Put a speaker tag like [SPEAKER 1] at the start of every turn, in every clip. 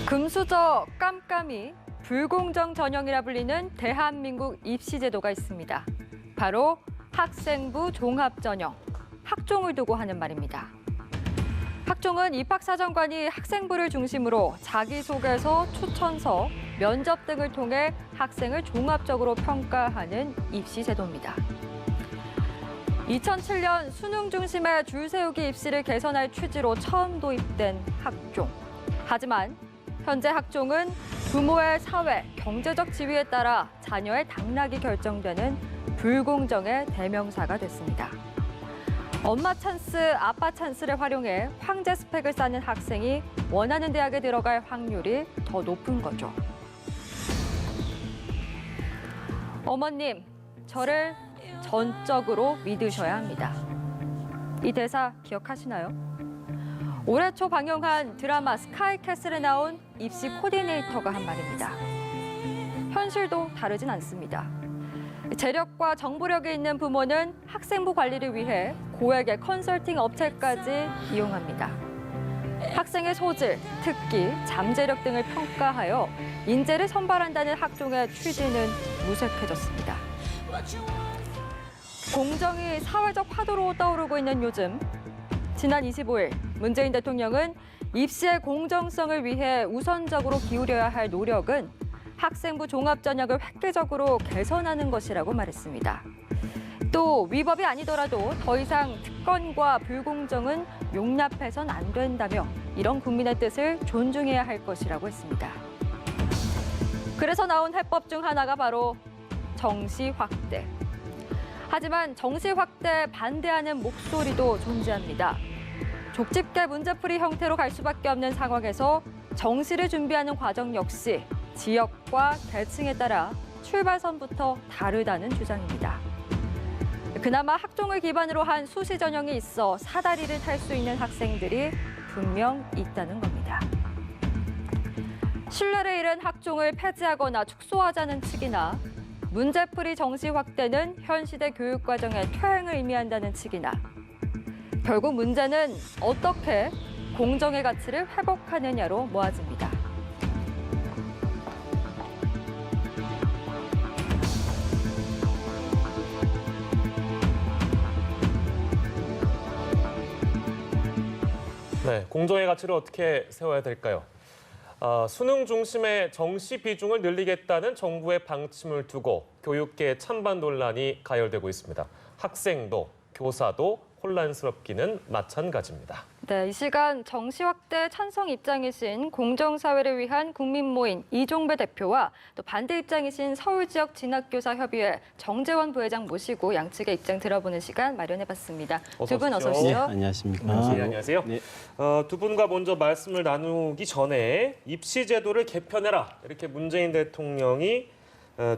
[SPEAKER 1] 금수저 깜깜이 불공정 전형이라 불리는 대한민국 입시제도가 있습니다. 바로 학생부 종합전형, 학종을 두고 하는 말입니다. 학종은 입학사정관이 학생부를 중심으로 자기소개서, 추천서, 면접 등을 통해 학생을 종합적으로 평가하는 입시제도입니다. 2007년 수능 중심의 줄 세우기 입시를 개선할 취지로 처음 도입된 학종. 하지만 현재 학종은 부모의 사회, 경제적 지위에 따라 자녀의 당락이 결정되는 불공정의 대명사가 됐습니다. 엄마 찬스, 아빠 찬스를 활용해 황제 스펙을 쌓는 학생이 원하는 대학에 들어갈 확률이 더 높은 거죠. 어머님, 저를 전적으로 믿으셔야 합니다. 이 대사 기억하시나요? 올해 초 방영한 드라마 스카이캐슬에 나온 입시 코디네이터가 한 말입니다. 현실도 다르진 않습니다. 재력과 정보력이 있는 부모는 학생부 관리를 위해 고액의 컨설팅 업체까지 이용합니다. 학생의 소질, 특기, 잠재력 등을 평가하여 인재를 선발한다는 학종의 취지는 무색해졌습니다. 공정이 사회적 화두로 떠오르고 있는 요즘, 지난 25일 문재인 대통령은 입시의 공정성을 위해 우선적으로 기울여야 할 노력은 학생부 종합전형을 획기적으로 개선하는 것이라고 말했습니다. 또 위법이 아니더라도 더 이상 특권과 불공정은 용납해선 안 된다며 이런 국민의 뜻을 존중해야 할 것이라고 했습니다. 그래서 나온 해법 중 하나가 바로 정시 확대. 하지만 정시 확대에 반대하는 목소리도 존재합니다. 족집게 문제풀이 형태로 갈 수밖에 없는 상황에서 정시를 준비하는 과정 역시 지역과 계층에 따라 출발선부터 다르다는 주장입니다. 그나마 학종을 기반으로 한 수시 전형이 있어 사다리를 탈 수 있는 학생들이 분명 있다는 겁니다. 신뢰를 잃은 학종을 폐지하거나 축소하자는 측이나 문제풀이 정시 확대는 현 시대 교육과정의 퇴행을 의미한다는 측이나 결국 문제는 어떻게 공정의 가치를 회복하느냐로 모아집니다.
[SPEAKER 2] 네, 공정의 가치를 어떻게 세워야 될까요? 수능 중심의 정시 비중을 늘리겠다는 정부의 방침을 두고 교육계 찬반 논란이 가열되고 있습니다. 학생도, 교사도 혼란스럽기는 마찬가지입니다.
[SPEAKER 1] 네, 이 시간 정시 확대 찬성 입장이신 공정사회를 위한 국민모임 이종배 대표와 또 반대 입장이신 서울지역진학교사협의회 정재원 부회장 모시고 양측의 입장 들어보는 시간 마련해봤습니다. 두 분 어서 오시죠.
[SPEAKER 3] 네, 안녕하십니까.
[SPEAKER 2] 네, 안녕하세요.
[SPEAKER 3] 네.
[SPEAKER 2] 두 분과 먼저 말씀을 나누기 전에 입시 제도를 개편해라 이렇게 문재인 대통령이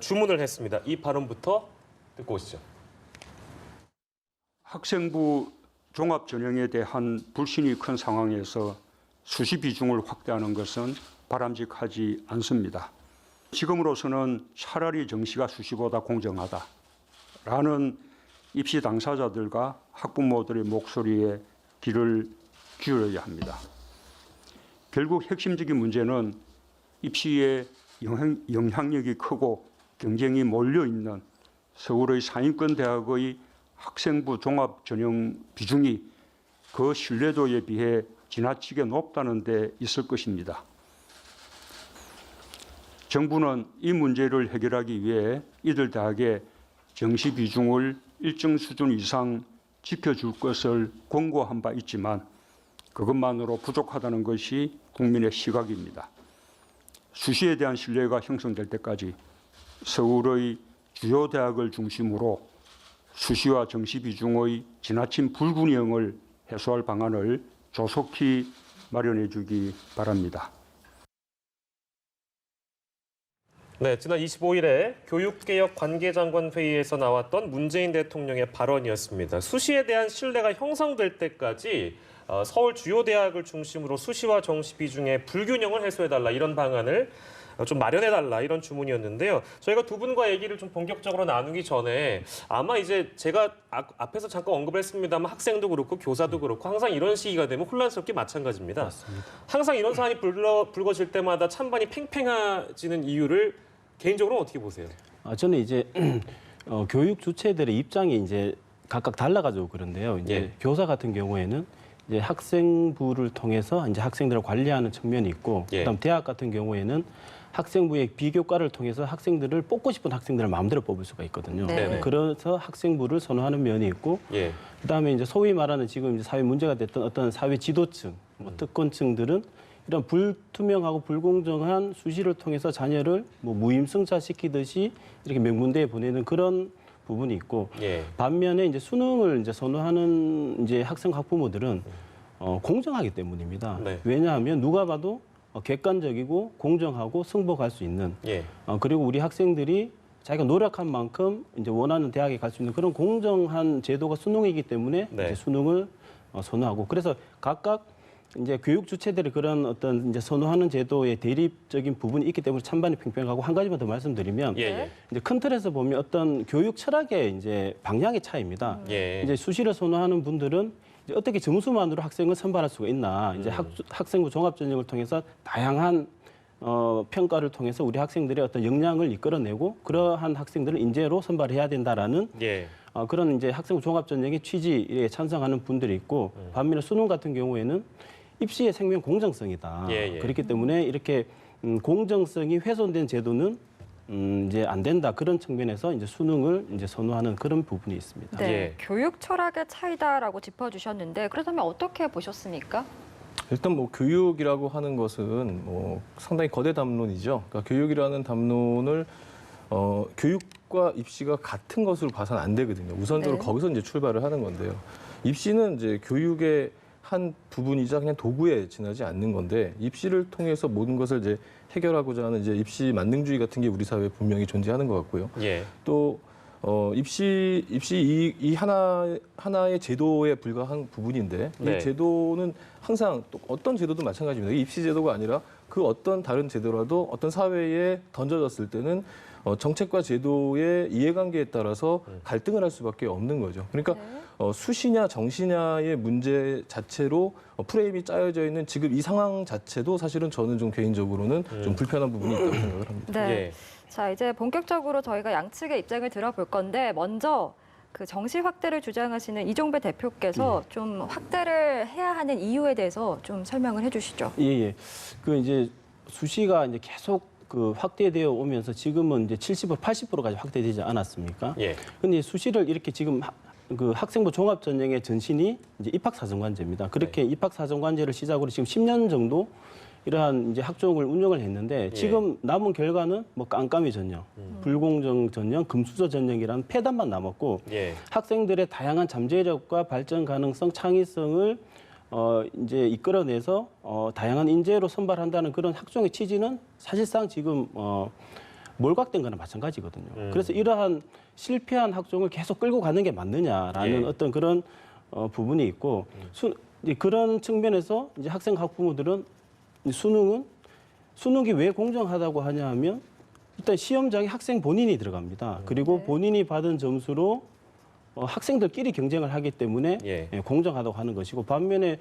[SPEAKER 2] 주문을 했습니다. 이 발언부터 듣고 오시죠.
[SPEAKER 4] 학생부 종합전형에 대한 불신이 큰 상황에서 수시 비중을 확대하는 것은 바람직하지 않습니다. 지금으로서는 차라리 정시가 수시보다 공정하다라는 입시 당사자들과 학부모들의 목소리에 귀를 기울여야 합니다. 결국 핵심적인 문제는 입시에 영향력이 크고 경쟁이 몰려있는 서울의 상위권 대학의 학생부 종합전형 비중이 그 신뢰도에 비해 지나치게 높다는 데 있을 것입니다. 정부는 이 문제를 해결하기 위해 이들 대학에 정시 비중을 일정 수준 이상 지켜줄 것을 권고한 바 있지만 그것만으로 부족하다는 것이 국민의 시각입니다. 수시에 대한 신뢰가 형성될 때까지 서울의 주요 대학을 중심으로 수시와 정시 비중의 지나친 불균형을 해소할 방안을 조속히 마련해 주기 바랍니다.
[SPEAKER 2] 네, 지난 25일에 교육개혁 관계장관 회의에서 나왔던 문재인 대통령의 발언이었습니다. 수시에 대한 신뢰가 형성될 때까지 서울 주요 대학을 중심으로 수시와 정시 비중의 불균형을 해소해달라 이런 방안을 좀 마련해달라 이런 주문이었는데요. 저희가 두 분과 얘기를 좀 본격적으로 나누기 전에 아마 이제 제가 앞에서 잠깐 언급을 했습니다만 학생도 그렇고 교사도 그렇고 항상 이런 시기가 되면 혼란스럽게 마찬가지입니다. 맞습니다. 항상 이런 사안이 불거질 때마다 찬반이 팽팽해지는 이유를 개인적으로는 어떻게 보세요?
[SPEAKER 3] 저는 이제 교육 주체들의 입장이 이제 각각 달라가지고 그런데요. 이제
[SPEAKER 2] 예.
[SPEAKER 3] 교사 같은 경우에는 이제 학생부를 통해서 이제 학생들을 관리하는 측면이 있고,
[SPEAKER 2] 예.
[SPEAKER 3] 그다음 대학 같은 경우에는 학생부의 비교과를 통해서 학생들을 뽑고 싶은 학생들을 마음대로 뽑을 수가 있거든요.
[SPEAKER 1] 네.
[SPEAKER 3] 그래서 학생부를 선호하는 면이 있고,
[SPEAKER 2] 예.
[SPEAKER 3] 그다음에 이제 소위 말하는 지금 이제 사회 문제가 됐던 어떤 사회 지도층, 특권층들은 이런 불투명하고 불공정한 수시를 통해서 자녀를 뭐 무임승차 시키듯이 이렇게 명문대에 보내는 그런 부분이 있고,
[SPEAKER 2] 예.
[SPEAKER 3] 반면에 이제 수능을 이제 선호하는 이제 학생 학부모들은 공정하기 때문입니다.
[SPEAKER 2] 네.
[SPEAKER 3] 왜냐하면 누가 봐도 객관적이고 공정하고 승복할 수 있는,
[SPEAKER 2] 예.
[SPEAKER 3] 그리고 우리 학생들이 자기가 노력한 만큼 이제 원하는 대학에 갈 수 있는 그런 공정한 제도가 수능이기 때문에
[SPEAKER 2] 네.
[SPEAKER 3] 이제 수능을 선호하고, 그래서 각각 이제 교육 주체들이 그런 어떤 이제 선호하는 제도의 대립적인 부분이 있기 때문에 찬반이 팽팽하고, 한 가지만 더 말씀드리면
[SPEAKER 2] 예. 예.
[SPEAKER 3] 이제 큰 틀에서 보면 어떤 교육 철학의 이제 방향의 차이입니다.
[SPEAKER 2] 예.
[SPEAKER 3] 이제 수시를 선호하는 분들은 이제 어떻게 점수만으로 학생을 선발할 수가 있나, 이제 학생부 종합전형을 통해서 다양한 평가를 통해서 우리 학생들의 어떤 역량을 이끌어내고 그러한 학생들을 인재로 선발해야 된다라는
[SPEAKER 2] 예.
[SPEAKER 3] 그런 이제 학생부 종합전형의 취지에 찬성하는 분들이 있고, 반면에 수능 같은 경우에는 입시의 생명 공정성이다.
[SPEAKER 2] 예, 예.
[SPEAKER 3] 그렇기 때문에 이렇게 공정성이 훼손된 제도는 이제 안 된다, 그런 측면에서 이제 수능을 이제 선호하는 그런 부분이 있습니다.
[SPEAKER 1] 네,
[SPEAKER 2] 예.
[SPEAKER 1] 교육 철학의 차이다라고 짚어주셨는데 그렇다면 어떻게 보셨습니까?
[SPEAKER 5] 일단 뭐 교육이라고 하는 것은 뭐 상당히 거대 담론이죠. 그러니까 교육이라는 담론을 교육과 입시가 같은 것으로 봐서는 안 되거든요. 우선적으로
[SPEAKER 1] 네.
[SPEAKER 5] 거기서 이제 출발을 하는 건데요. 입시는 이제 교육의 한 부분이자 그냥 도구에 지나지 않는 건데, 입시를 통해서 모든 것을 이제 해결하고자 하는 이제 입시 만능주의 같은 게 우리 사회에 분명히 존재하는 것 같고요.
[SPEAKER 2] 예.
[SPEAKER 5] 또 입시 이 하나의 제도에 불과한 부분인데,
[SPEAKER 2] 네.
[SPEAKER 5] 이 제도는 항상 또 어떤 제도도 마찬가지입니다. 이 입시 제도가 아니라 그 어떤 다른 제도라도 어떤 사회에 던져졌을 때는 정책과 제도의 이해관계에 따라서 갈등을 할 수밖에 없는 거죠. 그러니까 수시냐 정시냐의 문제 자체로 프레임이 짜여져 있는 지금 이 상황 자체도 사실은 저는 좀 개인적으로는 좀 불편한 부분이 있다고 생각을 합니다.
[SPEAKER 1] 네.
[SPEAKER 2] 예.
[SPEAKER 1] 자, 이제 본격적으로 저희가 양측의 입장을 들어볼 건데 먼저 그 정시 확대를 주장하시는 이종배 대표께서 좀 확대를 해야 하는 이유에 대해서 좀 설명을 해주시죠.
[SPEAKER 3] 예. 그 이제 수시가 이제 계속 그 확대되어 오면서 지금은 이제 70%, 80%까지 확대되지 않았습니까?
[SPEAKER 2] 예.
[SPEAKER 3] 근데 수시를 이렇게 지금 그 학생부 종합전형의 전신이 이제 입학사정관제입니다. 그렇게 입학사정관제를 시작으로 지금 10년 정도 이러한 이제 학종을 운영을 했는데, 지금 남은 결과는 뭐 깜깜이 전형, 불공정 전형, 금수저 전형이라는 폐단만 남았고,
[SPEAKER 2] 예.
[SPEAKER 3] 학생들의 다양한 잠재력과 발전 가능성, 창의성을 이제 이끌어내서 다양한 인재로 선발한다는 그런 학종의 취지는 사실상 지금 몰각된 거나 마찬가지거든요. 그래서 이러한 실패한 학종을 계속 끌고 가는 게 맞느냐라는
[SPEAKER 2] 예.
[SPEAKER 3] 어떤 그런 부분이 있고, 이제 그런 측면에서 이제 학생 학부모들은 수능이 왜 공정하다고 하냐 하면, 일단 시험장에 학생 본인이 들어갑니다. 그리고 본인이 받은 점수로 학생들끼리 경쟁을 하기 때문에
[SPEAKER 2] 예.
[SPEAKER 3] 공정하다고 하는 것이고, 반면에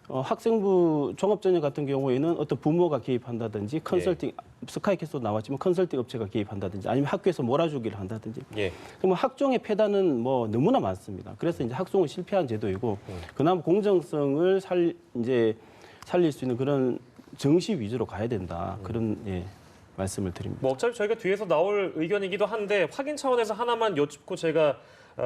[SPEAKER 3] 학생부 종합전형 같은 경우에는 어떤 부모가 개입한다든지 컨설팅, 스카이캐스도 나왔지만 컨설팅 업체가 개입한다든지 아니면 학교에서 몰아주기를 한다든지,
[SPEAKER 2] 예.
[SPEAKER 3] 그러면 학종의 폐단은 뭐 너무나 많습니다. 그래서 이제 학종을 실패한 제도이고, 그나마 공정성을 살릴 수 있는 그런 정시 위주로 가야 된다, 그런 말씀을 드립니다.
[SPEAKER 2] 뭐 어차피 저희가 뒤에서 나올 의견이기도 한데 확인 차원에서 하나만 여쭙고 제가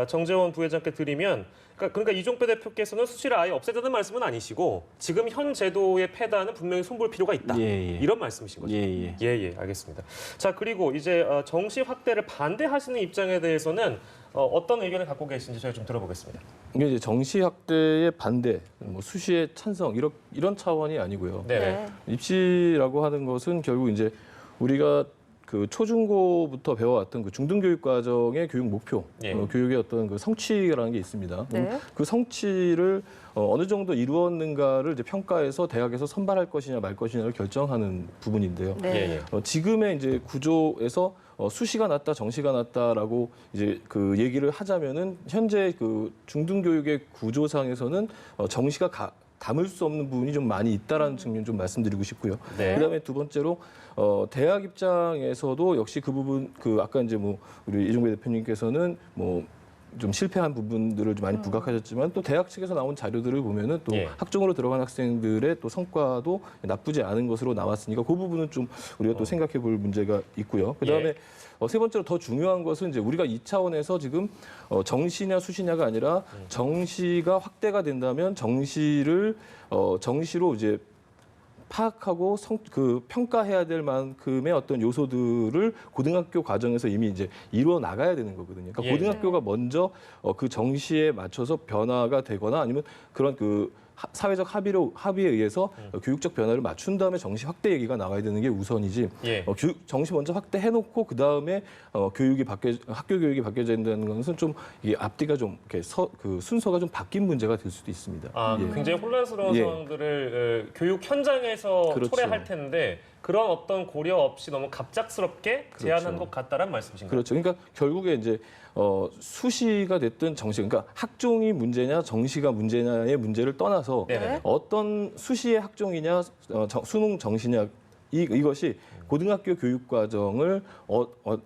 [SPEAKER 2] 정재원 부회장께 드리면, 그러니까 이종배 대표께서는 수시를 아예 없애자는 말씀은 아니시고 지금 현 제도의 폐단은 분명히 손볼 필요가 있다. 이런 말씀이신 거죠. 예, 알겠습니다. 자, 그리고 이제 정시 확대를 반대하시는 입장에 대해서는 어떤 의견을 갖고 계신지 저희 좀 들어보겠습니다.
[SPEAKER 5] 이게 이제 정시 확대의 반대, 뭐 수시의 찬성 이런 차원이 아니고요.
[SPEAKER 2] 네.
[SPEAKER 5] 입시라고 하는 것은 결국 이제 우리가 그 초중고부터 배워왔던 그 중등교육 과정의 교육 목표,
[SPEAKER 2] 예.
[SPEAKER 5] 교육의 어떤 그 성취라는 게 있습니다.
[SPEAKER 1] 네.
[SPEAKER 5] 그 성취를 어느 정도 이루었는가를 이제 평가해서 대학에서 선발할 것이냐 말 것이냐를 결정하는 부분인데요.
[SPEAKER 1] 네.
[SPEAKER 2] 예, 예.
[SPEAKER 5] 지금의 이제 구조에서 수시가 낮다, 정시가 낮다라고 이제 그 얘기를 하자면은 현재 그 중등교육의 구조상에서는 정시가 담을 수 없는 부분이 좀 많이 있다라는 측면 좀 말씀드리고 싶고요.
[SPEAKER 2] 네.
[SPEAKER 5] 그다음에 두 번째로 대학 입장에서도 역시 그 부분 그 아까 이제 뭐 우리 이종배 대표님께서는 뭐 좀 실패한 부분들을 좀 많이 부각하셨지만 또 대학 측에서 나온 자료들을 보면은 또
[SPEAKER 2] 예.
[SPEAKER 5] 학종으로 들어간 학생들의 또 성과도 나쁘지 않은 것으로 나왔으니까 그 부분은 좀 우리가 또 생각해 볼 문제가 있고요. 그다음에
[SPEAKER 2] 예.
[SPEAKER 5] 세 번째로 더 중요한 것은 이제 우리가 이 차원에서 지금 정시냐 수시냐가 아니라 정시가 확대가 된다면 정시를 정시로 이제 파악하고 그 평가해야 될 만큼의 어떤 요소들을 고등학교 과정에서 이미 이제 이루어 나가야 되는 거거든요. 그러니까
[SPEAKER 2] 예.
[SPEAKER 5] 고등학교가 먼저 그 정시에 맞춰서 변화가 되거나 아니면 그런 그 사회적 합의에 의해서 교육적 변화를 맞춘 다음에 정시 확대 얘기가 나와야 되는 게 우선이지.
[SPEAKER 2] 예.
[SPEAKER 5] 정시 먼저 확대해놓고 그 다음에 학교 교육이 바뀌어야 된다는 것은 좀 이게 앞뒤가 좀 이렇게 그 순서가 좀 바뀐 문제가 될 수도 있습니다.
[SPEAKER 2] 아,
[SPEAKER 5] 예.
[SPEAKER 2] 굉장히 혼란스러운
[SPEAKER 5] 예.
[SPEAKER 2] 상황들을 교육 현장에서
[SPEAKER 5] 그렇죠.
[SPEAKER 2] 초래할 텐데 그런 어떤 고려 없이 너무 갑작스럽게 제안한 것 같다라는 말씀이신가요?
[SPEAKER 5] 그렇죠. 그러니까 결국에 이제 수시가 됐든 정시, 그러니까 학종이 문제냐 정시가 문제냐의 문제를 떠나서
[SPEAKER 2] 네네.
[SPEAKER 5] 어떤 수시의 학종이냐 수능 정시냐 이것이 고등학교 교육 과정을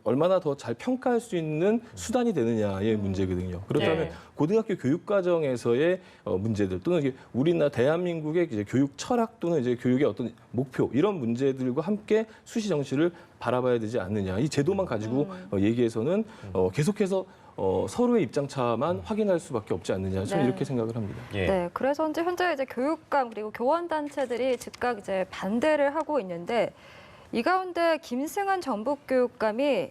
[SPEAKER 5] 얼마나 더 잘 평가할 수 있는 수단이 되느냐의 문제거든요. 그렇다면
[SPEAKER 2] 예.
[SPEAKER 5] 고등학교 교육 과정에서의 문제들 또는 이게 우리나라 대한민국의 이제 교육 철학 또는 이제 교육의 어떤 목표 이런 문제들과 함께 수시 정시를 바라봐야 되지 않느냐. 이 제도만 가지고 얘기해서는 계속해서 서로의 입장차만 확인할 수밖에 없지 않느냐. 저는
[SPEAKER 1] 네.
[SPEAKER 5] 이렇게 생각을 합니다.
[SPEAKER 2] 예.
[SPEAKER 1] 네, 그래서 현재 이제 교육감 그리고 교원 단체들이 즉각 이제 반대를 하고 있는데 이 가운데 김승한 전북교육감이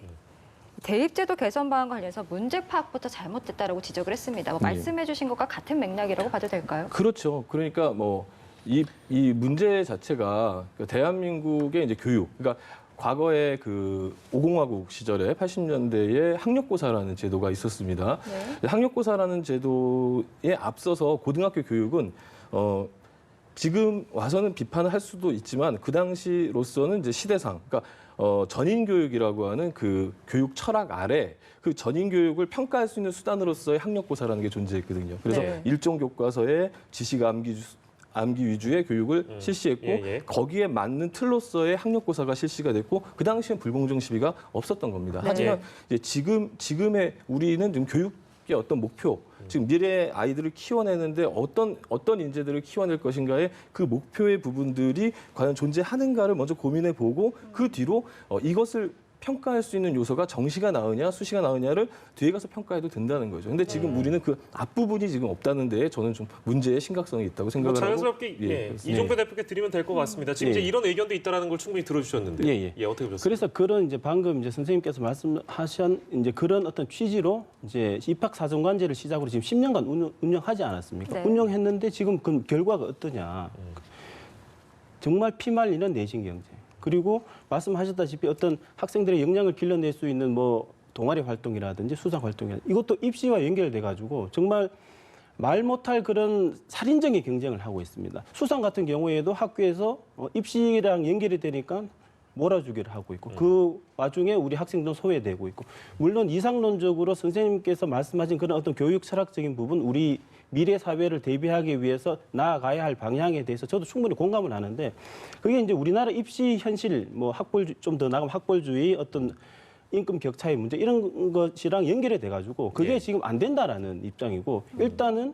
[SPEAKER 1] 대입제도 개선 방안과 관련해서 문제 파악부터 잘못됐다라고 지적을 했습니다. 뭐
[SPEAKER 5] 예.
[SPEAKER 1] 말씀해주신 것과 같은 맥락이라고 봐도 될까요?
[SPEAKER 5] 그렇죠. 그러니까 뭐 이 문제 자체가 대한민국의 이제 교육, 그러니까 과거에 그 5공화국 시절에 80년대에 학력고사라는 제도가 있었습니다.
[SPEAKER 1] 네.
[SPEAKER 5] 학력고사라는 제도에 앞서서 고등학교 교육은 지금 와서는 비판을 할 수도 있지만 그 당시로서는 이제 시대상, 그러니까 전인 교육이라고 하는 그 교육 철학 아래 그 전인 교육을 평가할 수 있는 수단으로서의 학력고사라는 게 존재했거든요. 그래서
[SPEAKER 1] 네.
[SPEAKER 5] 일종 교과서에 지식 암기 위주의 교육을 실시했고
[SPEAKER 2] 예, 예.
[SPEAKER 5] 거기에 맞는 틀로서의 학력고사가 실시가 됐고 그 당시엔 불공정 시비가 없었던 겁니다.
[SPEAKER 1] 네.
[SPEAKER 5] 하지만 이제 지금의 우리는 지금 교육의 어떤 목표, 지금 미래의 아이들을 키워내는데 어떤 인재들을 키워낼 것인가의 그 목표의 부분들이 과연 존재하는가를 먼저 고민해 보고 그 뒤로 이것을 평가할 수 있는 요소가 정시가 나으냐 수시가 나으냐를 뒤에 가서 평가해도 된다는 거죠. 근데 지금 우리는 그 앞부분이 지금 없다는 데에 저는 좀 문제의 심각성이 있다고
[SPEAKER 2] 뭐
[SPEAKER 5] 생각을
[SPEAKER 2] 자연스럽게
[SPEAKER 5] 하고
[SPEAKER 2] 이종배 대표께 드리면 될 것 같습니다. 지금
[SPEAKER 3] 예.
[SPEAKER 2] 이제 이런 의견도 있다라는 걸 충분히 들어주셨는데
[SPEAKER 3] 예.
[SPEAKER 2] 어떻게 보셨습니까?
[SPEAKER 3] 그래서 그런 이제 방금 이제 선생님께서 말씀하신 이제 그런 어떤 취지로 이제 입학사정관제를 시작으로 지금 10년간 운영하지 않았습니까?
[SPEAKER 1] 네.
[SPEAKER 3] 운영했는데 지금 그 결과가 어떠냐? 정말 피말리는 내신 경제. 그리고 말씀하셨다시피 어떤 학생들의 역량을 길러낼 수 있는 뭐 동아리 활동이라든지 수상 활동이라든지 이것도 입시와 연결돼 가지고 정말 말 못할 그런 살인적인 경쟁을 하고 있습니다. 수상 같은 경우에도 학교에서 입시랑 연결이 되니까 몰아주기를 하고 있고 그 와중에 우리 학생들은 소외되고 있고 물론 이상론적으로 선생님께서 말씀하신 그런 어떤 교육 철학적인 부분 우리 미래 사회를 대비하기 위해서 나아가야 할 방향에 대해서 저도 충분히 공감을 하는데 그게 이제 우리나라 입시 현실 뭐 좀 더 나가면 학벌주의 어떤 임금 격차의 문제 이런 것이랑 연결이 돼 가지고 그게
[SPEAKER 2] 예.
[SPEAKER 3] 지금 안 된다라는 입장이고 일단은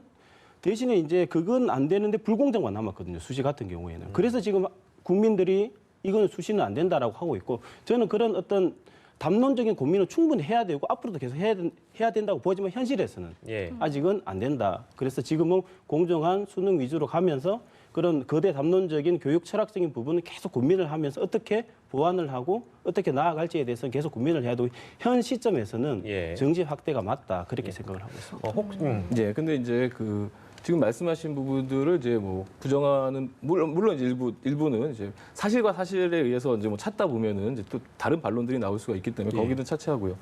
[SPEAKER 3] 대신에 이제 그건 안 되는데 불공정만 남았거든요. 수시 같은 경우에는. 그래서 지금 국민들이 이거는 수시는 안 된다라고 하고 있고 저는 그런 어떤 담론적인 고민을 충분히 해야 되고 앞으로도 계속 해야 된다고 보지만 현실에서는
[SPEAKER 2] 예.
[SPEAKER 3] 아직은 안 된다. 그래서 지금은 공정한 수능 위주로 가면서 그런 거대 담론적인 교육 철학적인 부분을 계속 고민을 하면서 어떻게 보완을 하고 어떻게 나아갈지에 대해서는 계속 고민을 해야 되고 현 시점에서는
[SPEAKER 2] 예.
[SPEAKER 3] 정시 확대가 맞다. 그렇게 생각을 하고 있습니다.
[SPEAKER 2] 혹시
[SPEAKER 5] 예, 근데 이제 그 지금 말씀하신 부분들을 이제 뭐 부정하는 물론 이제 일부는 이제 사실과 사실에 의해서 이제 뭐 찾다 보면은 이제 또 다른 반론들이 나올 수가 있기 때문에 거기는 차치하고요.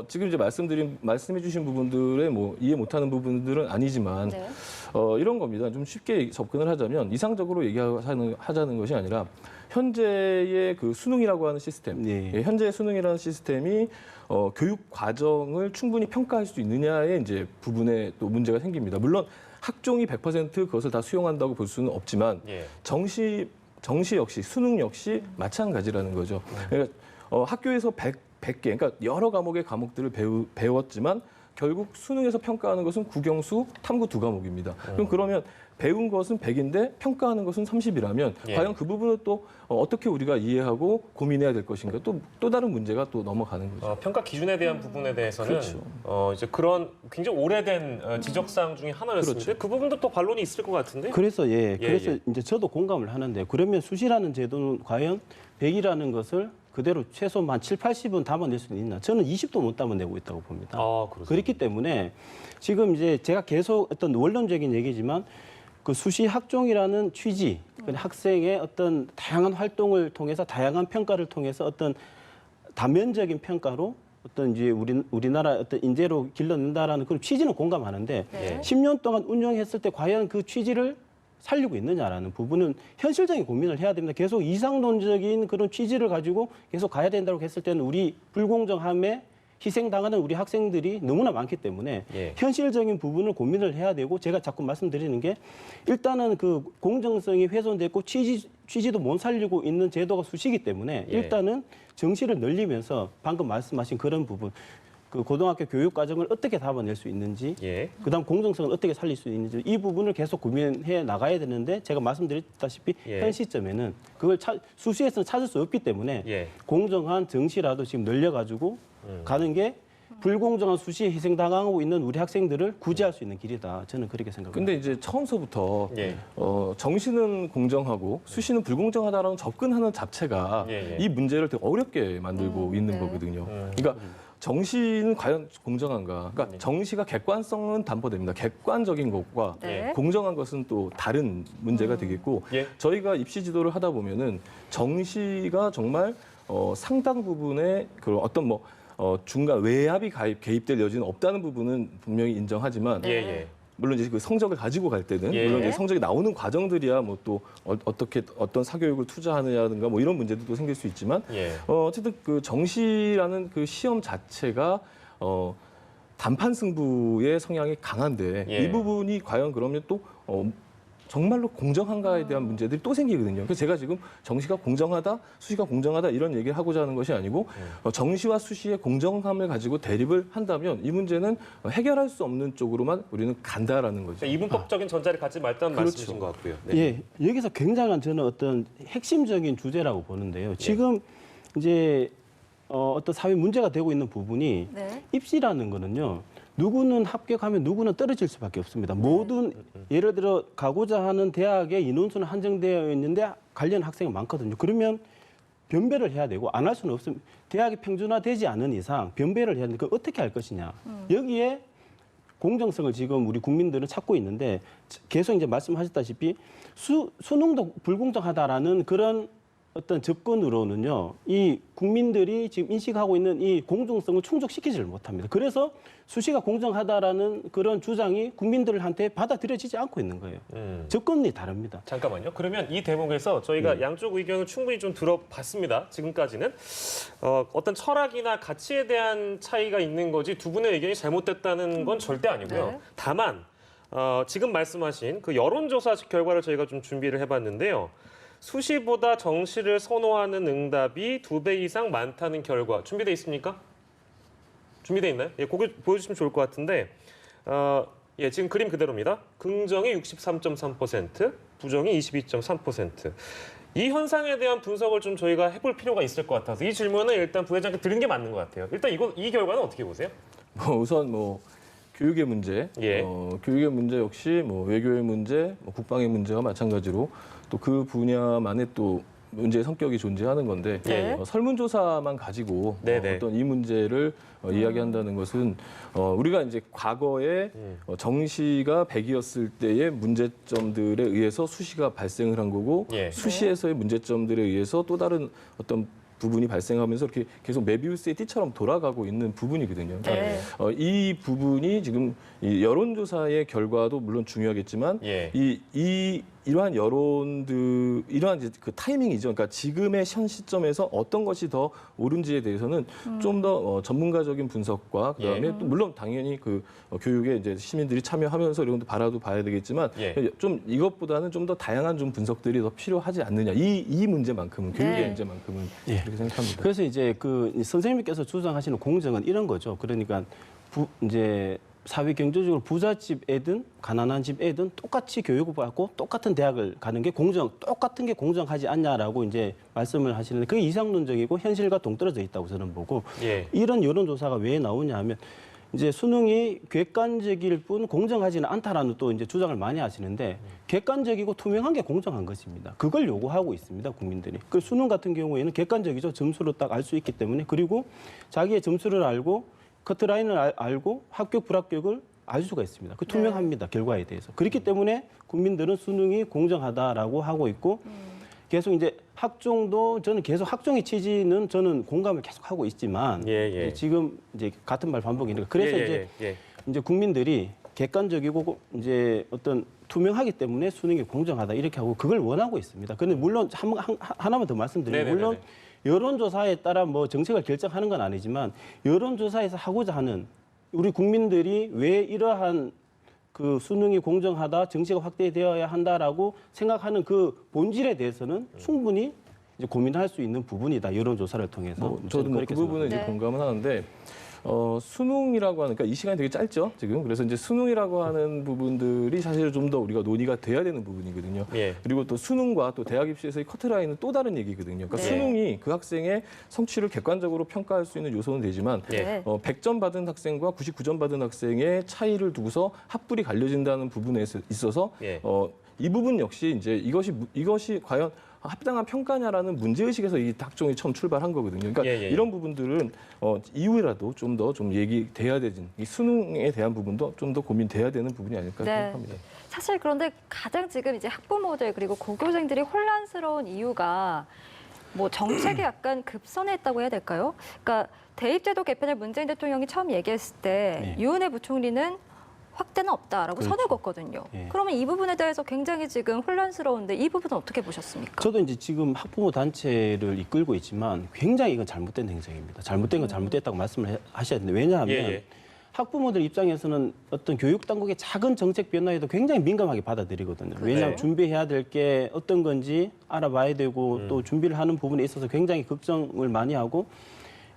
[SPEAKER 5] 지금 이제 말씀해주신 부분들에 뭐 이해 못하는 부분들은 아니지만
[SPEAKER 1] 네.
[SPEAKER 5] 이런 겁니다. 좀 쉽게 접근을 하자면 이상적으로 하자는 것이 아니라 현재의 그 수능이라고 하는 시스템,
[SPEAKER 3] 네.
[SPEAKER 5] 현재의 수능이라는 시스템이 교육 과정을 충분히 평가할 수 있느냐의 이제 부분에 또 문제가 생깁니다. 물론 학종이 100% 그것을 다 수용한다고 볼 수는 없지만
[SPEAKER 2] 예.
[SPEAKER 5] 정시 역시 수능 역시 마찬가지라는 거죠. 그러니까 학교에서 100개, 그러니까 여러 과목의 과목들을 배웠지만 결국 수능에서 평가하는 것은 국영수, 탐구 2과목입니다. 그러면 배운 것은 100인데 평가하는 것은 30이라면
[SPEAKER 2] 예.
[SPEAKER 5] 과연 그 부분을 또 어떻게 우리가 이해하고 고민해야 될 것인가 또 다른 문제가 또 넘어가는 거죠.
[SPEAKER 2] 평가 기준에 대한 부분에 대해서는
[SPEAKER 5] 그렇죠.
[SPEAKER 2] 이제 그런 굉장히 오래된 지적사항 중에 하나였는데
[SPEAKER 5] 그렇죠.
[SPEAKER 2] 그 부분도 또 반론이 있을 것 같은데.
[SPEAKER 3] 그래서 그래서
[SPEAKER 2] 예.
[SPEAKER 3] 이제 저도 공감을 하는데 그러면 수시라는 제도는 과연 100이라는 것을 그대로 최소 한 7, 80은 담아낼 수 있나? 저는 20도 못 담아내고 있다고 봅니다.
[SPEAKER 2] 그렇습니다.
[SPEAKER 3] 그렇기 때문에 지금 이제 제가 계속 어떤 원론적인 얘기지만 그 수시 학종이라는 취지, 학생의 어떤 다양한 활동을 통해서 다양한 평가를 통해서 어떤 다면적인 평가로 어떤 이제 우리나라 어떤 인재로 길러낸다라는 그런 취지는 공감하는데
[SPEAKER 1] 네.
[SPEAKER 3] 10년 동안 운영했을 때 과연 그 취지를 살리고 있느냐라는 부분은 현실적인 고민을 해야 됩니다. 계속 이상론적인 그런 취지를 가지고 계속 가야 된다고 했을 때는 우리 불공정함에 희생당하는 우리 학생들이 너무나 많기 때문에
[SPEAKER 2] 예.
[SPEAKER 3] 현실적인 부분을 고민을 해야 되고 제가 자꾸 말씀드리는 게 일단은 그 공정성이 훼손됐고 취지도 못 살리고 있는 제도가 수시이기 때문에
[SPEAKER 2] 예.
[SPEAKER 3] 일단은 정시를 늘리면서 방금 말씀하신 그런 부분 그 고등학교 교육 과정을 어떻게 담아낼 수 있는지
[SPEAKER 2] 예.
[SPEAKER 3] 그다음 공정성을 어떻게 살릴 수 있는지 이 부분을 계속 고민해 나가야 되는데 제가 말씀드렸다시피
[SPEAKER 2] 예.
[SPEAKER 3] 현 시점에는 그걸 수시에서는 찾을 수 없기 때문에
[SPEAKER 2] 예.
[SPEAKER 3] 공정한 정시라도 지금 늘려가지고 가는 게 불공정한 수시에 희생당하고 있는 우리 학생들을 구제할 수 있는 길이다. 저는 그렇게 생각합니다.
[SPEAKER 5] 근데 이제 처음서부터
[SPEAKER 2] 예.
[SPEAKER 5] 정시는 공정하고 수시는 불공정하다라는 접근하는 자체가
[SPEAKER 2] 예, 예.
[SPEAKER 5] 이 문제를 되게 어렵게 만들고 있는
[SPEAKER 1] 네.
[SPEAKER 5] 거거든요. 그러니까 정시는 과연 공정한가? 그러니까 정시가 객관성은 담보됩니다. 객관적인 것과
[SPEAKER 1] 네.
[SPEAKER 5] 공정한 것은 또 다른 문제가 되겠고
[SPEAKER 2] 예.
[SPEAKER 5] 저희가 입시 지도를 하다 보면은 정시가 정말 상당 부분의 그 어떤 중간 외압이 개입될 여지는 없다는 부분은 분명히 인정하지만
[SPEAKER 1] 네.
[SPEAKER 2] 예. 예.
[SPEAKER 5] 물론 이제 그 성적을 가지고 갈 때는
[SPEAKER 2] 예.
[SPEAKER 5] 물론 이제 성적이 나오는 과정들이야 뭐 또 어떻게 어떤 사교육을 투자하느냐든가 뭐 이런 문제도 또 생길 수 있지만
[SPEAKER 2] 예.
[SPEAKER 5] 어쨌든 그 정시라는 그 시험 자체가 단판 승부의 성향이 강한데
[SPEAKER 2] 예.
[SPEAKER 5] 이 부분이 과연 그러면 또 정말로 공정한가에 대한 문제들이 또 생기거든요. 그래서 제가 지금 정시가 공정하다, 수시가 공정하다 이런 얘기를 하고자 하는 것이 아니고 정시와 수시의 공정함을 가지고 대립을 한다면 이 문제는 해결할 수 없는 쪽으로만 우리는 간다라는 거죠.
[SPEAKER 2] 이분법적인 전자를 갖지 말다는
[SPEAKER 5] 그렇죠.
[SPEAKER 2] 말씀이신 것 같고요. 네.
[SPEAKER 3] 예, 여기서 굉장한 저는 어떤 핵심적인 주제라고 보는데요. 지금 이제 어떤 사회 문제가 되고 있는 부분이
[SPEAKER 1] 네.
[SPEAKER 3] 입시라는 거는요. 누구는 합격하면 누구는 떨어질 수밖에 없습니다. 모든 예를 들어 가고자 하는 대학의 인원수는 한정되어 있는데 관련 학생이 많거든요. 그러면 변별을 해야 되고 안 할 수는 없습니다. 대학이 평준화되지 않은 이상 변별을 해야 되는데 그걸 어떻게 할 것이냐. 여기에 공정성을 지금 우리 국민들은 찾고 있는데 계속 이제 말씀하셨다시피 수능도 불공정하다라는 그런 어떤 접근으로는요, 이 국민들이 지금 인식하고 있는 이 공정성을 충족시키지를 못합니다. 그래서 수시가 공정하다라는 그런 주장이 국민들한테 받아들여지지 않고 있는 거예요. 접근이 다릅니다.
[SPEAKER 2] 잠깐만요. 그러면 이 대목에서 저희가 양쪽 의견을 충분히 좀 들어봤습니다. 지금까지는 어떤 철학이나 가치에 대한 차이가 있는 거지 두 분의 의견이 잘못됐다는 건 절대 아니고요.
[SPEAKER 1] 네.
[SPEAKER 2] 다만 지금 말씀하신 그 여론조사 결과를 저희가 좀 준비를 해봤는데요. 수시보다 정시를 선호하는 응답이 2배 이상 많다는 결과 준비돼 있습니까? 준비돼 있나요? 예, 그거 보여주시면 좋을 것 같은데 예, 지금 그림 그대로입니다. 긍정이 63.3%, 부정이 22.3%. 이 현상에 대한 분석을 좀 저희가 해볼 필요가 있을 것 같아서 이 질문은 일단 부회장께 드린 게 맞는 것 같아요. 일단 이 결과는 어떻게 보세요?
[SPEAKER 5] 우선 교육의 문제,
[SPEAKER 2] 예.
[SPEAKER 5] 교육의 문제 역시 외교의 문제, 국방의 문제와 마찬가지로 또 그 분야만의 또 문제의 성격이 존재하는 건데
[SPEAKER 2] 예.
[SPEAKER 5] 설문조사만 가지고
[SPEAKER 2] 네네.
[SPEAKER 5] 어떤 이 문제를 이야기한다는 것은 우리가 이제 과거에 정시가 100이었을 때의 문제점들에 의해서 수시가 발생을 한 거고
[SPEAKER 2] 예.
[SPEAKER 5] 수시에서의 문제점들에 의해서 또 다른 어떤 부분이 발생하면서 이렇게 계속 메비우스의 띠처럼 돌아가고 있는 부분이거든요. 그러니까
[SPEAKER 1] 네.
[SPEAKER 5] 이 부분이 지금 이 여론조사의 결과도 물론 중요하겠지만
[SPEAKER 2] 예.
[SPEAKER 5] 이러한 여론들, 이러한 이제 그 타이밍이죠. 그러니까 지금의 현 시점에서 어떤 것이 더 옳은지에 대해서는 좀 더 전문가적인 분석과 그다음에
[SPEAKER 2] 예.
[SPEAKER 5] 또 물론 당연히 그 교육에 이제 시민들이 참여하면서 이런 것도 바라도 봐야 되겠지만
[SPEAKER 2] 예.
[SPEAKER 5] 좀 이것보다는 좀 더 다양한 좀 분석들이 더 필요하지 않느냐. 이 문제만큼은 교육의
[SPEAKER 1] 네.
[SPEAKER 5] 문제만큼은
[SPEAKER 3] 예.
[SPEAKER 5] 그렇게 생각합니다.
[SPEAKER 3] 그래서 이제 그 선생님께서 주장하시는 공정은 이런 거죠. 그러니까 이제 사회 경제적으로 부잣집 애든 가난한 집 애든 똑같이 교육을 받고 똑같은 대학을 가는 게 똑같은 게 공정하지 않냐라고 이제 말씀을 하시는데 그게 이상론적이고 현실과 동떨어져 있다고 저는 보고
[SPEAKER 2] 예.
[SPEAKER 3] 이런 여론조사가 왜 나오냐 하면 이제 수능이 객관적일 뿐 공정하지는 않다라는 또 이제 주장을 많이 하시는데 객관적이고 투명한 게 공정한 것입니다. 그걸 요구하고 있습니다, 국민들이. 그 수능 같은 경우에는 객관적이죠. 점수로 딱 알 수 있기 때문에 그리고 자기의 점수를 알고 커트라인을 알고 합격 불합격을 알 수가 있습니다. 그 투명합니다. 결과에 대해서. 그렇기 때문에 국민들은 수능이 공정하다라고 하고 있고 계속 이제 학종도 저는 계속 학종의 취지는 저는 공감을 계속 하고 있지만
[SPEAKER 2] 예, 예.
[SPEAKER 3] 지금 이제 같은 말 반복이니까 그래서
[SPEAKER 2] 예, 예.
[SPEAKER 3] 이제 국민들이 객관적이고 이제 어떤 투명하기 때문에 수능이 공정하다 이렇게 하고 그걸 원하고 있습니다. 그런데 물론 하나만 더 말씀드리면
[SPEAKER 2] 네네네네.
[SPEAKER 3] 물론 여론조사에 따라 뭐 정책을 결정하는 건 아니지만 여론조사에서 하고자 하는 우리 국민들이 왜 이러한 그 수능이 공정하다, 정시가 확대되어야 한다라고 생각하는 그 본질에 대해서는 충분히 이제 고민할 수 있는 부분이다. 여론조사를 통해서.
[SPEAKER 5] 저도 뭐
[SPEAKER 3] 그렇게
[SPEAKER 5] 그 부분은 이제
[SPEAKER 1] 네.
[SPEAKER 5] 공감은 하는데 수능이라고 하는, 그러니까 이 시간이 되게 짧죠, 지금. 그래서 이제 수능이라고 하는 부분들이 사실 좀 더 우리가 논의가 돼야 되는 부분이거든요.
[SPEAKER 2] 예.
[SPEAKER 5] 그리고 또 수능과 또 대학 입시에서의 커트라인은 또 다른 얘기거든요. 그러니까
[SPEAKER 1] 네.
[SPEAKER 5] 수능이 그 학생의 성취를 객관적으로 평가할 수 있는 요소는 되지만
[SPEAKER 2] 예.
[SPEAKER 5] 100점 받은 학생과 99점 받은 학생의 차이를 두고서 합불이 갈려진다는 부분에 있어서
[SPEAKER 2] 예.
[SPEAKER 5] 이 부분 역시 이제 이것이 과연 합당한 평가냐라는 문제의식에서 이 학종이 처음 출발한 거거든요. 그러니까
[SPEAKER 2] 예, 예.
[SPEAKER 5] 이런 부분들은 이후에라도 좀 더 좀 얘기돼야 되는, 이 수능에 대한 부분도 좀 더 고민돼야 되는 부분이 아닐까
[SPEAKER 1] 네.
[SPEAKER 5] 생각합니다.
[SPEAKER 1] 사실 그런데 가장 지금 이제 학부모들 그리고 고교생들이 혼란스러운 이유가 뭐 정책이 약간 급선회했다고 해야 될까요? 그러니까 대입제도 개편을 문재인 대통령이 처음 얘기했을 때
[SPEAKER 3] 네.
[SPEAKER 1] 유은혜 부총리는 확대는 없다라고
[SPEAKER 3] 그렇죠.
[SPEAKER 1] 선을 걷거든요.
[SPEAKER 3] 예.
[SPEAKER 1] 그러면 이 부분에 대해서 굉장히 지금 혼란스러운데 이 부분은 어떻게 보셨습니까?
[SPEAKER 3] 저도 이제 지금 학부모 단체를 이끌고 있지만 굉장히 이건 잘못된 행정입니다. 잘못된 건 잘못됐다고 말씀을 하셔야 되는데 왜냐하면
[SPEAKER 2] 예, 예.
[SPEAKER 3] 학부모들 입장에서는 어떤 교육 당국의 작은 정책 변화에도 굉장히 민감하게 받아들이거든요. 왜냐하면
[SPEAKER 2] 네.
[SPEAKER 3] 준비해야 될 게 어떤 건지 알아봐야 되고 또 준비를 하는 부분에 있어서 굉장히 걱정을 많이 하고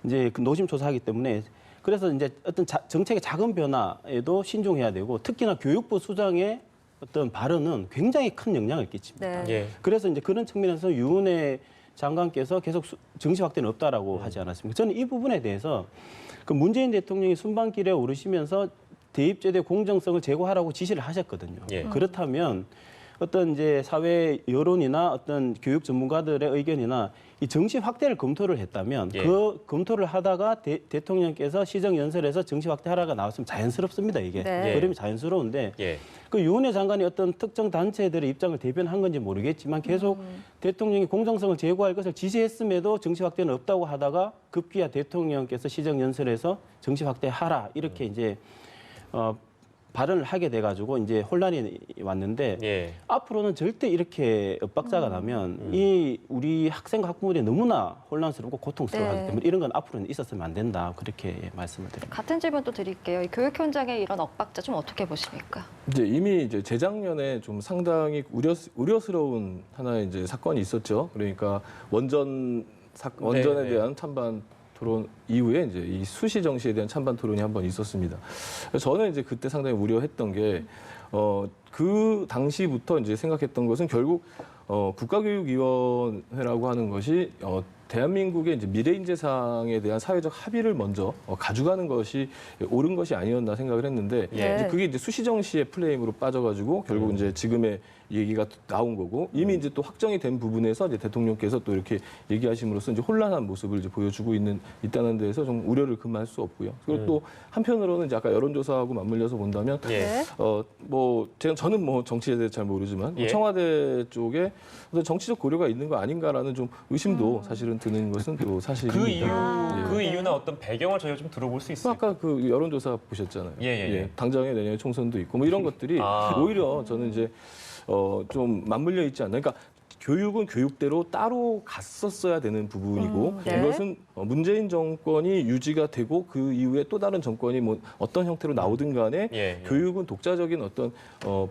[SPEAKER 3] 이제 그 노심초사하기 때문에 그래서 이제 어떤 정책의 작은 변화에도 신중해야 되고 특히나 교육부 수장의 어떤 발언은 굉장히 큰 영향을 끼칩니다.
[SPEAKER 1] 네.
[SPEAKER 2] 예.
[SPEAKER 3] 그래서 이제 그런 측면에서 유은혜 장관께서 계속 정시 확대는 없다라고 하지 않았습니까? 저는 이 부분에 대해서 그 문재인 대통령이 순방길에 오르시면서 대입제도의 공정성을 제고하라고 지시를 하셨거든요.
[SPEAKER 2] 예.
[SPEAKER 3] 그렇다면 어떤 이제 사회 여론이나 어떤 교육 전문가들의 의견이나 이 정시 확대를 검토를 했다면
[SPEAKER 2] 예.
[SPEAKER 3] 그 검토를 하다가 대통령께서 시정 연설에서 정시 확대하라가 나왔으면 자연스럽습니다 이게
[SPEAKER 1] 네.
[SPEAKER 3] 그러면 자연스러운데
[SPEAKER 2] 예.
[SPEAKER 3] 그 유은혜 장관이 어떤 특정 단체들의 입장을 대변한 건지 모르겠지만 계속 대통령이 공정성을 제고할 것을 지시했음에도 정시 확대는 없다고 하다가 급기야 대통령께서 시정 연설에서 정시 확대하라 이렇게 이제 발언을 하게 돼가지고 이제 혼란이 왔는데
[SPEAKER 2] 예.
[SPEAKER 3] 앞으로는 절대 이렇게 엇박자가 나면 이 우리 학생과 학부모들이 너무나 혼란스럽고 고통스러워하기
[SPEAKER 1] 네.
[SPEAKER 3] 때문에 이런 건 앞으로는 있었으면 안 된다 그렇게 말씀을 드립니다.
[SPEAKER 1] 같은 질문 또 드릴게요. 이 교육 현장의 이런 엇박자 좀 어떻게 보십니까?
[SPEAKER 5] 이제 이미 이제 재작년에 좀 상당히 우려스러운 하나의 이제 사건이 있었죠. 그러니까 원전에
[SPEAKER 2] 네.
[SPEAKER 5] 대한 찬반 토론 이후에 이제 이 수시 정시에 대한 찬반 토론이 한번 있었습니다. 그래서 저는 이제 그때 상당히 우려했던 게 그 당시부터 이제 생각했던 것은 결국 국가교육위원회라고 하는 것이 대한민국의 이제 미래인재상에 대한 사회적 합의를 먼저 가져가는 것이 옳은 것이 아니었나 생각을 했는데
[SPEAKER 2] 예.
[SPEAKER 5] 이제 그게 이제 수시정 씨의 플레임으로 빠져가지고 결국 이제 지금의 얘기가 나온 거고 이미 이제 또 확정이 된 부분에서 이제 대통령께서 또 이렇게 얘기하심으로써 이제 혼란한 모습을 이제 보여주고 있다는 데에서 좀 우려를 금할 수 없고요. 그리고 또 한편으로는 이제 아까 여론조사하고 맞물려서 본다면
[SPEAKER 2] 예.
[SPEAKER 5] 뭐 저는 뭐 정치에 대해 잘 모르지만
[SPEAKER 2] 예.
[SPEAKER 5] 청와대 쪽에 어떤 정치적 고려가 있는 거 아닌가라는 좀 의심도 사실은 드는 것은 또 사실입니다.
[SPEAKER 2] 그 이유,
[SPEAKER 5] 예.
[SPEAKER 2] 그 이유나 어떤 배경을 저희가 좀 들어볼 수 있어요.
[SPEAKER 5] 아까 그 여론조사 보셨잖아요.
[SPEAKER 2] 예.
[SPEAKER 5] 당장에 내년에 총선도 있고 뭐 이런 것들이
[SPEAKER 2] 아.
[SPEAKER 5] 오히려 저는 이제 좀 맞물려 있지 않나. 그러니까 교육은 교육대로 따로 갔었어야 되는 부분이고
[SPEAKER 1] 네.
[SPEAKER 5] 이것은 문재인 정권이 유지가 되고 그 이후에 또 다른 정권이 뭐 어떤 형태로 나오든 간에
[SPEAKER 2] 예.
[SPEAKER 5] 교육은 독자적인 어떤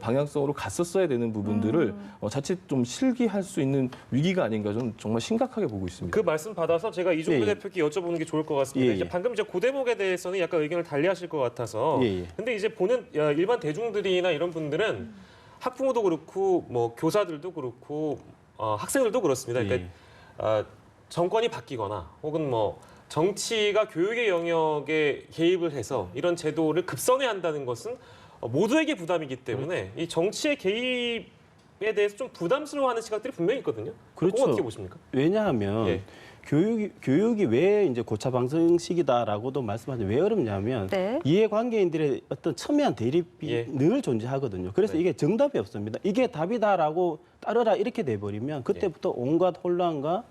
[SPEAKER 5] 방향성으로 갔었어야 되는 부분들을 자칫 좀 실기할 수 있는 위기가 아닌가 저는 정말 심각하게 보고 있습니다.
[SPEAKER 2] 그 말씀 받아서 제가 이종구
[SPEAKER 3] 예, 예.
[SPEAKER 2] 대표께 여쭤보는 게 좋을 것 같습니다.
[SPEAKER 3] 예,
[SPEAKER 2] 이제
[SPEAKER 3] 예.
[SPEAKER 2] 방금 이제 그 대목에 대해서는 약간 의견을 달리하실 것 같아서.
[SPEAKER 3] 예, 예.
[SPEAKER 2] 근데 이제 보는 일반 대중들이나 이런 분들은 학부모도 그렇고 뭐 교사들도 그렇고 학생들도 그렇습니다. 그러니까 정권이 바뀌거나 혹은 뭐 정치가 교육의 영역에 개입을 해서 이런 제도를 급선회한다는 것은 모두에게 부담이기 때문에 이 정치의 개입에 대해서 좀 부담스러워하는 시각들이 분명히 있거든요.
[SPEAKER 3] 그렇죠.
[SPEAKER 2] 그건 어떻게 보십니까?
[SPEAKER 3] 왜냐하면
[SPEAKER 2] 예.
[SPEAKER 3] 교육이 왜 이제 고차 방정식이다라고도 말씀하는데 왜 어렵냐면
[SPEAKER 1] 네.
[SPEAKER 3] 이해관계인들의 어떤 첨예한 대립이
[SPEAKER 2] 예.
[SPEAKER 3] 늘 존재하거든요. 그래서
[SPEAKER 2] 네.
[SPEAKER 3] 이게 정답이 없습니다. 이게 답이다라고 따르라 이렇게 돼버리면 그때부터 온갖 혼란과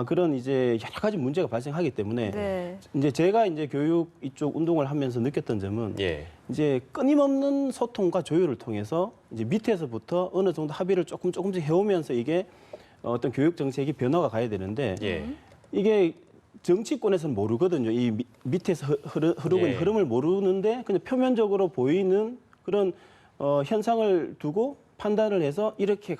[SPEAKER 3] 그런 이제 여러 가지 문제가 발생하기 때문에
[SPEAKER 1] 네.
[SPEAKER 3] 이제 제가 이제 교육 이쪽 운동을 하면서 느꼈던 점은
[SPEAKER 2] 예.
[SPEAKER 3] 이제 끊임없는 소통과 조율을 통해서 이제 밑에서부터 어느 정도 합의를 조금씩 해오면서 이게 어떤 교육 정책이 변화가 가야 되는데
[SPEAKER 2] 예.
[SPEAKER 3] 이게 정치권에서는 모르거든요. 이 밑에서 흐르고 있는
[SPEAKER 2] 예.
[SPEAKER 3] 흐름을 모르는데 그냥 표면적으로 보이는 그런 현상을 두고 판단을 해서 이렇게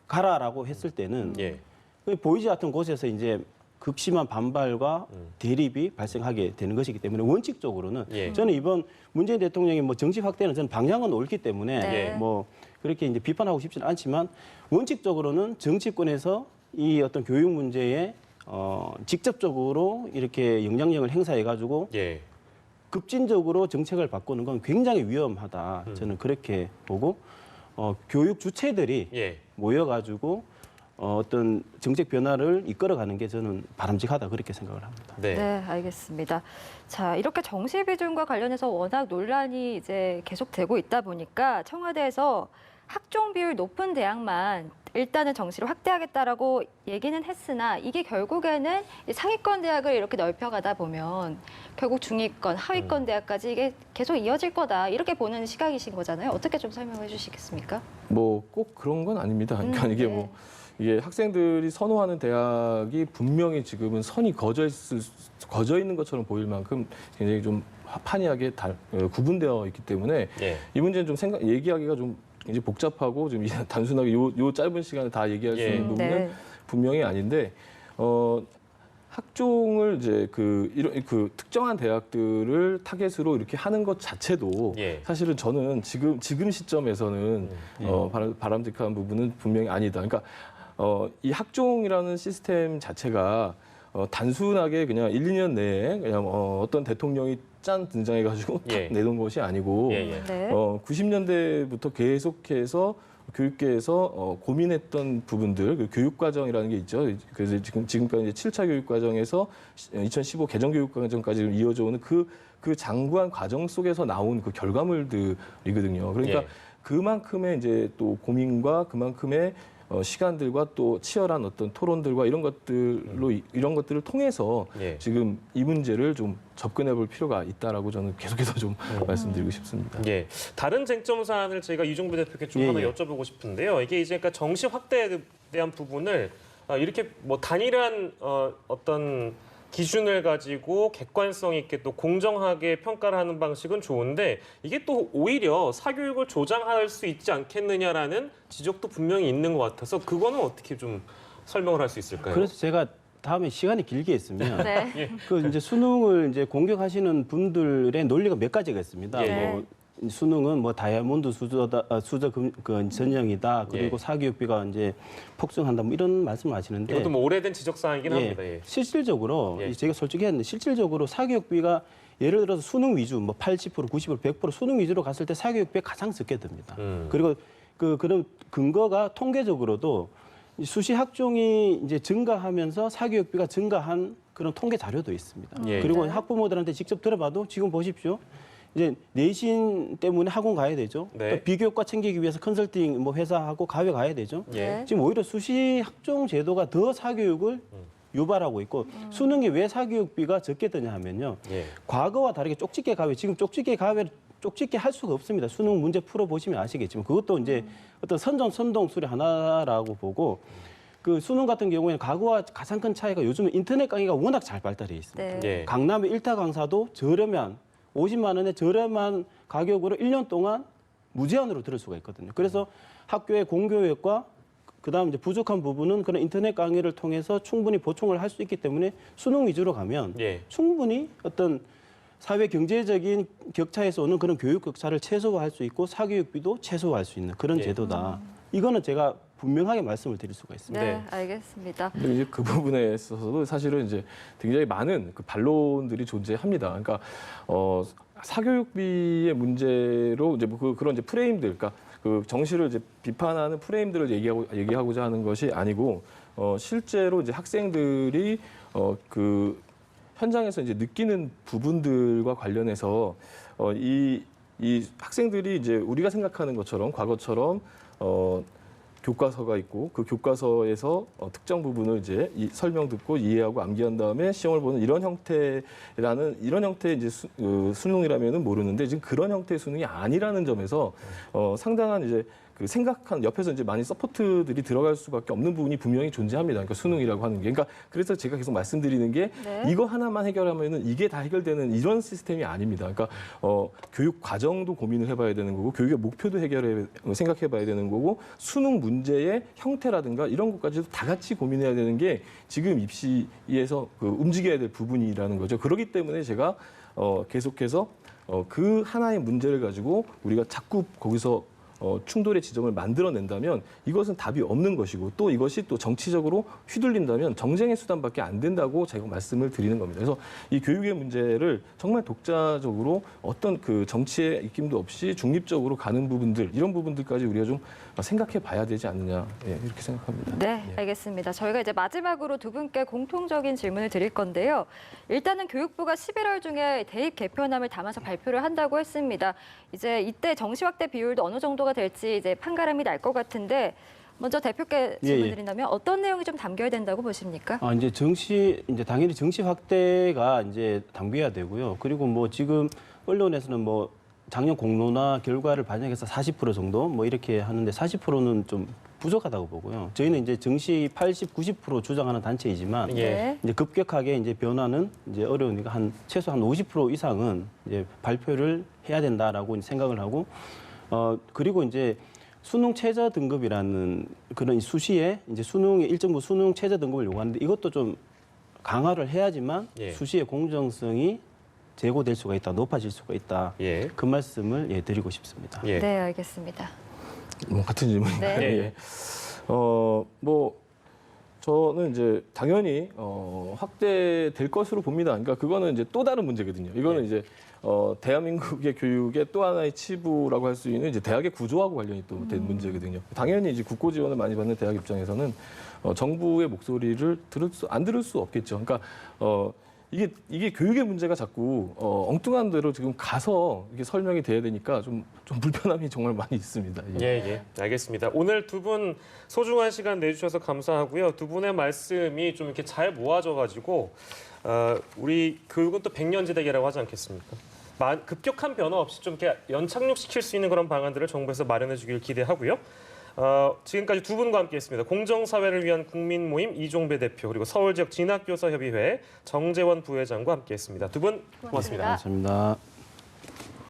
[SPEAKER 3] 가라라고 했을 때는
[SPEAKER 2] 예.
[SPEAKER 3] 그 보이지 않던 곳에서 이제 극심한 반발과 대립이 발생하게 되는 것이기 때문에 원칙적으로는
[SPEAKER 2] 예.
[SPEAKER 3] 저는 이번 문재인 대통령의 뭐 정치 확대는 저는 방향은 옳기 때문에
[SPEAKER 1] 네.
[SPEAKER 3] 뭐 그렇게 이제 비판하고 싶지는 않지만 원칙적으로는 정치권에서 이 어떤 교육 문제에 직접적으로 이렇게 영향력을 행사해 가지고
[SPEAKER 2] 예.
[SPEAKER 3] 급진적으로 정책을 바꾸는 건 굉장히 위험하다. 저는 그렇게 보고 교육 주체들이
[SPEAKER 2] 예.
[SPEAKER 3] 모여가지고 어떤 정책 변화를 이끌어가는 게 저는 바람직하다 그렇게 생각을 합니다.
[SPEAKER 2] 네.
[SPEAKER 1] 네, 알겠습니다. 자, 이렇게 정시 비중과 관련해서 워낙 논란이 이제 계속되고 있다 보니까 청와대에서 학종 비율 높은 대학만 일단은 정시를 확대하겠다라고 얘기는 했으나 이게 결국에는 이 상위권 대학을 이렇게 넓혀가다 보면 결국 중위권, 하위권 대학까지 이게 계속 이어질 거다 이렇게 보는 시각이신 거잖아요. 어떻게 좀 설명해 주시겠습니까?
[SPEAKER 5] 뭐 꼭 그런 건 아닙니다. 그러니까 이게
[SPEAKER 1] 네.
[SPEAKER 5] 뭐 이게 학생들이 선호하는 대학이 분명히 지금은 선이 거져 있는 것처럼 보일 만큼 굉장히 좀 판이하게 구분되어 있기 때문에
[SPEAKER 2] 예.
[SPEAKER 5] 이 문제는 좀 얘기하기가 좀 이제 복잡하고 좀 단순하게 요 짧은 시간에 다 얘기할 수
[SPEAKER 2] 예.
[SPEAKER 5] 있는 부분은
[SPEAKER 1] 네.
[SPEAKER 5] 분명히 아닌데 학종을 이제 이런 특정한 대학들을 타겟으로 이렇게 하는 것 자체도
[SPEAKER 2] 예.
[SPEAKER 5] 사실은 저는 지금 시점에서는 바람직한 부분은 분명히 아니다. 그러니까 이 학종이라는 시스템 자체가 단순하게 그냥 1, 2년 내에 그냥 어떤 대통령이 짠 등장해가지고 탁
[SPEAKER 2] 예.
[SPEAKER 5] 내놓은 것이 아니고
[SPEAKER 2] 예, 예.
[SPEAKER 1] 네.
[SPEAKER 5] 90년대부터 계속해서 교육계에서 고민했던 부분들, 그 교육과정이라는 게 있죠. 그래서 지금까지 이제 7차 교육과정에서 2015 개정교육과정까지 이어져 오는 그 장구한 과정 속에서 나온 그 결과물들이거든요. 그러니까
[SPEAKER 2] 예.
[SPEAKER 5] 그만큼의 이제 또 고민과 그만큼의 시간들과 또 치열한 어떤 토론들과 이런 것들을 통해서
[SPEAKER 2] 예.
[SPEAKER 5] 지금 이 문제를 좀 접근해 볼 필요가 있다라고 저는 계속해서 좀 말씀드리고 싶습니다.
[SPEAKER 2] 예. 다른 쟁점 사안을 저희가 이종부 대표께 좀
[SPEAKER 3] 예,
[SPEAKER 2] 하나
[SPEAKER 3] 예.
[SPEAKER 2] 여쭤보고 싶은데요. 이게 이제 그러니까 정시 확대에 대한 부분을 이렇게 뭐 단일한 어떤 기준을 가지고 객관성 있게 또 공정하게 평가를 하는 방식은 좋은데 이게 또 오히려 사교육을 조장할 수 있지 않겠느냐라는 지적도 분명히 있는 것 같아서 그거는 어떻게 좀 설명을 할 수 있을까요?
[SPEAKER 3] 그래서 제가 다음에 시간이 길게 있으면
[SPEAKER 1] 네.
[SPEAKER 3] 그 이제 수능을 이제 공격하시는 분들의 논리가 몇 가지가 있습니다.
[SPEAKER 2] 예.
[SPEAKER 3] 뭐 수능은 뭐 다이아몬드 수저 전형이다. 그리고
[SPEAKER 2] 예.
[SPEAKER 3] 사교육비가 이제 폭증한다. 뭐 이런 말씀을 하시는데
[SPEAKER 2] 이것도 뭐 오래된 지적 사항이긴 합니다. 예.
[SPEAKER 3] 실질적으로
[SPEAKER 2] 예.
[SPEAKER 3] 제가 솔직히 했는데 실질적으로 사교육비가 예를 들어서 수능 위주 뭐 80%, 90%, 100% 수능 위주로 갔을 때 사교육비가 가장 적게 듭니다. 그리고 그런 근거가 통계적으로도 이 수시 학종이 이제 증가하면서 사교육비가 증가한 그런 통계 자료도 있습니다.
[SPEAKER 2] 예.
[SPEAKER 3] 그리고
[SPEAKER 1] 네.
[SPEAKER 3] 학부모들한테 직접 들어봐도 지금 보십시오. 이제 내신 때문에 학원 가야 되죠.
[SPEAKER 2] 네.
[SPEAKER 3] 또 비교과 챙기기 위해서 컨설팅 뭐 회사하고 가외 가야 되죠.
[SPEAKER 2] 예.
[SPEAKER 3] 지금 오히려 수시 학종 제도가 더 사교육을 유발하고 있고 수능이 왜 사교육비가 적게 드냐 하면요.
[SPEAKER 2] 예.
[SPEAKER 3] 과거와 다르게 쪽집게 가외 지금 쪽집게 가외를 쪽집게 할 수가 없습니다. 수능 문제 풀어 보시면 아시겠지만 그것도 이제 어떤 선동 수리 하나라고 보고 그 수능 같은 경우에는 과거와 가장 큰 차이가 요즘은 인터넷 강의가 워낙 잘 발달해 있습니다.
[SPEAKER 1] 네.
[SPEAKER 2] 예.
[SPEAKER 3] 강남의 일타 강사도 저렴한 50만 원의 저렴한 가격으로 1년 동안 무제한으로 들을 수가 있거든요. 그래서 학교의 공교육과 그다음 이제 부족한 부분은 그런 인터넷 강의를 통해서 충분히 보충을 할 수 있기 때문에 수능 위주로 가면
[SPEAKER 2] 예.
[SPEAKER 3] 충분히 어떤 사회 경제적인 격차에서 오는 그런 교육 격차를 최소화할 수 있고 사교육비도 최소화할 수 있는 그런
[SPEAKER 2] 예.
[SPEAKER 3] 제도다. 이거는 제가 분명하게 말씀을 드릴 수가 있습니다.
[SPEAKER 1] 네,
[SPEAKER 2] 네.
[SPEAKER 1] 알겠습니다.
[SPEAKER 5] 근데 이제 그 부분에 있어서도 사실은 이제 굉장히 많은 그 반론들이 존재합니다. 그러니까 사교육비의 문제로 이제 뭐 그런 이제 프레임들, 그러니까 그 정시를 이제 비판하는 프레임들을 얘기하고자 하는 것이 아니고 실제로 이제 학생들이 그 현장에서 이제 느끼는 부분들과 관련해서 이 학생들이 이제 우리가 생각하는 것처럼 과거처럼 교과서가 있고 그 교과서에서 특정 부분을 이제 설명 듣고 이해하고 암기한 다음에 시험을 보는 이런 형태의 이제 수능이라면은 모르는데 지금 그런 형태의 수능이 아니라는 점에서 상당한 이제 그 생각한 옆에서 이제 많이 서포트들이 들어갈 수밖에 없는 부분이 분명히 존재합니다. 그러니까 수능이라고 하는 게. 그러니까 그래서 제가 계속 말씀드리는 게
[SPEAKER 1] 네.
[SPEAKER 5] 이거 하나만 해결하면은 이게 다 해결되는 이런 시스템이 아닙니다. 그러니까 교육 과정도 고민을 해봐야 되는 거고 교육의 목표도 생각해봐야 되는 거고 수능 문제의 형태라든가 이런 것까지도 다 같이 고민해야 되는 게 지금 입시에서 그 움직여야 될 부분이라는 거죠. 그렇기 때문에 제가 계속해서 그 하나의 문제를 가지고 우리가 자꾸 거기서 충돌의 지점을 만들어낸다면 이것은 답이 없는 것이고 또 이것이 또 정치적으로 휘둘린다면 정쟁의 수단밖에 안 된다고 제가 말씀을 드리는 겁니다. 그래서 이 교육의 문제를 정말 독자적으로 어떤 그 정치의 입김도 없이 중립적으로 가는 부분들 이런 부분들까지 우리가 좀 생각해 봐야 되지 않느냐 이렇게 생각합니다.
[SPEAKER 1] 네, 알겠습니다. 저희가 이제 마지막으로 두 분께 공통적인 질문을 드릴 건데요. 일단은 교육부가 11월 중에 대입 개편안을 담아서 발표를 한다고 했습니다. 이제 이때 정시 확대 비율도 어느 정도가 될지 이제 판가름이 날 것 같은데 먼저 대표께 질문드린다면 어떤 내용이 좀 담겨야 된다고 보십니까?
[SPEAKER 3] 이제 당연히 정시 확대가 이제 당겨야 되고요. 그리고 뭐 지금 언론에서는 뭐 작년 공론화 결과를 반영해서 40% 정도 뭐 이렇게 하는데 40%는 좀 부족하다고 보고요. 저희는 이제 정시 80, 90% 주장하는 단체이지만
[SPEAKER 2] 예.
[SPEAKER 3] 이제 급격하게 이제 변화는 이제 어려우니까 최소 한 50% 이상은 이제 발표를 해야 된다라고 생각을 하고 그리고 이제 수능 최저 등급이라는 그런 수시에 이제 수능의 일정부 수능 최저 등급을 요구하는데 이것도 좀 강화를 해야지만
[SPEAKER 2] 예.
[SPEAKER 3] 수시의 공정성이 제고될 수가 있다, 높아질 수가 있다.
[SPEAKER 2] 예.
[SPEAKER 3] 그 말씀을 드리고 싶습니다.
[SPEAKER 2] 예.
[SPEAKER 1] 네, 알겠습니다.
[SPEAKER 5] 같은 질문인데.
[SPEAKER 1] 네.
[SPEAKER 2] 예.
[SPEAKER 5] 뭐 저는 이제 당연히 확대될 것으로 봅니다. 그러니까 그거는 이제 또 다른 문제거든요. 이거는 이제 대한민국의 교육의 또 하나의 치부라고 할 수 있는 이제 대학의 구조하고 관련이 또 된 문제거든요. 당연히 이제 국고 지원을 많이 받는 대학 입장에서는 정부의 목소리를 안 들을 수 없겠죠. 그러니까 이게 교육의 문제가 자꾸 엉뚱한 대로 지금 가서 이게 설명이 돼야 되니까 좀 불편함이 정말 많이 있습니다.
[SPEAKER 2] 예. 알겠습니다. 오늘 두 분 소중한 시간 내주셔서 감사하고요. 두 분의 말씀이 좀 이렇게 잘 모아져가지고 우리 교육은 또 백년지대계라고 하지 않겠습니까? 급격한 변화 없이 좀 이렇게 연착륙시킬 수 있는 그런 방안들을 정부에서 마련해 주길 기대하고요. 지금까지 두 분과 함께했습니다. 공정사회를 위한 국민모임 이종배 대표 그리고 서울지역 진학교사협의회 정재원 부회장과 함께했습니다. 두 분 고맙습니다.
[SPEAKER 3] 감사합니다.